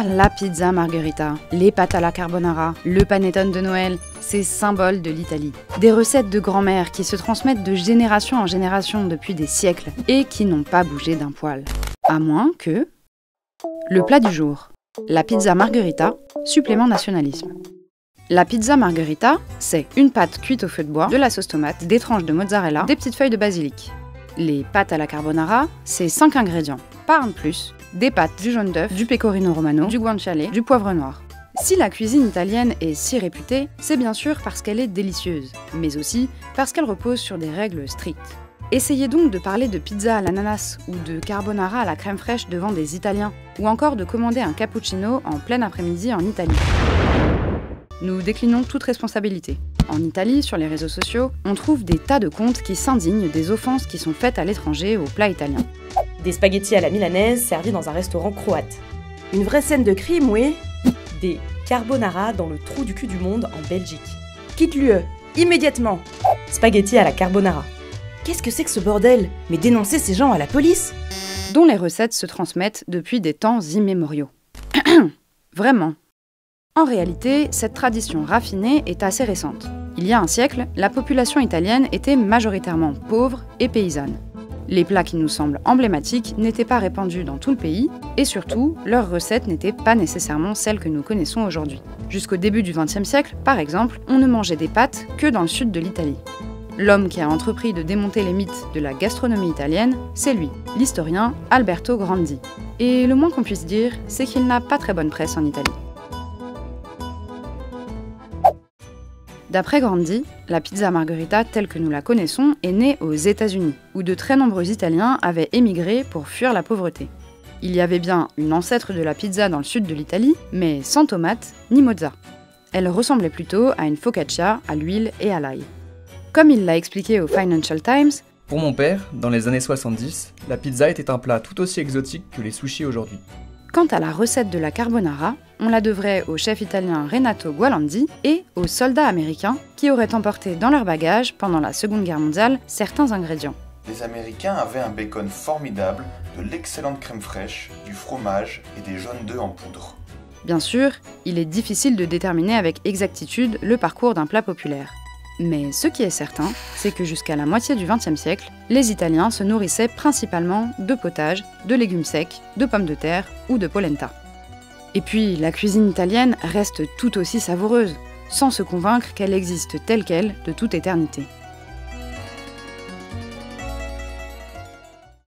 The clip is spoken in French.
la pizza margherita, les pâtes à la carbonara, le panettone de Noël, ces symboles de l'Italie. Des recettes de grand-mère qui se transmettent de génération en génération depuis des siècles et qui n'ont pas bougé d'un poil. À moins que... Le plat du jour, la pizza margherita, supplément nationalisme. La pizza margherita, c'est une pâte cuite au feu de bois, de la sauce tomate, des tranches de mozzarella, des petites feuilles de basilic. Les pâtes à la carbonara, c'est 5 ingrédients, pas un de plus, des pâtes, du jaune d'œuf, du pecorino romano, du guanciale, du poivre noir. Si la cuisine italienne est si réputée, c'est bien sûr parce qu'elle est délicieuse, mais aussi parce qu'elle repose sur des règles strictes. Essayez donc de parler de pizza à l'ananas ou de carbonara à la crème fraîche devant des Italiens, ou encore de commander un cappuccino en plein après-midi en Italie. Nous déclinons toute responsabilité. En Italie, sur les réseaux sociaux, on trouve des tas de comptes qui s'indignent des offenses qui sont faites à l'étranger aux plats italiens. Des spaghettis à la milanaise servis dans un restaurant croate. Une vraie scène de crime, oui. Des carbonara dans le trou du cul du monde en Belgique. Quitte l'UE, immédiatement. Spaghettis à la carbonara. Qu'est-ce que c'est que ce bordel? Mais dénoncez ces gens à la police! Dont les recettes se transmettent depuis des temps immémoriaux. Vraiment. En réalité, cette tradition raffinée est assez récente. Il y a un siècle, la population italienne était majoritairement pauvre et paysanne. Les plats qui nous semblent emblématiques n'étaient pas répandus dans tout le pays, et surtout, leurs recettes n'étaient pas nécessairement celles que nous connaissons aujourd'hui. Jusqu'au début du XXe siècle, par exemple, on ne mangeait des pâtes que dans le sud de l'Italie. L'homme qui a entrepris de démonter les mythes de la gastronomie italienne, c'est lui, l'historien Alberto Grandi. Et le moins qu'on puisse dire, c'est qu'il n'a pas très bonne presse en Italie. D'après Grandi, la pizza margherita telle que nous la connaissons est née aux États-Unis, où de très nombreux Italiens avaient émigré pour fuir la pauvreté. Il y avait bien une ancêtre de la pizza dans le sud de l'Italie, mais sans tomates ni mozza. Elle ressemblait plutôt à une focaccia à l'huile et à l'ail. Comme il l'a expliqué au Financial Times, pour mon père, dans les années 70, la pizza était un plat tout aussi exotique que les sushis aujourd'hui. Quant à la recette de la carbonara, on la devrait au chef italien Renato Gualandi et aux soldats américains qui auraient emporté dans leur bagage, pendant la Seconde Guerre mondiale, certains ingrédients. Les Américains avaient un bacon formidable, de l'excellente crème fraîche, du fromage et des jaunes d'œufs en poudre. Bien sûr, il est difficile de déterminer avec exactitude le parcours d'un plat populaire. Mais ce qui est certain, c'est que jusqu'à la moitié du XXe siècle, les Italiens se nourrissaient principalement de potage, de légumes secs, de pommes de terre ou de polenta. Et puis, la cuisine italienne reste tout aussi savoureuse, sans se convaincre qu'elle existe telle qu'elle de toute éternité.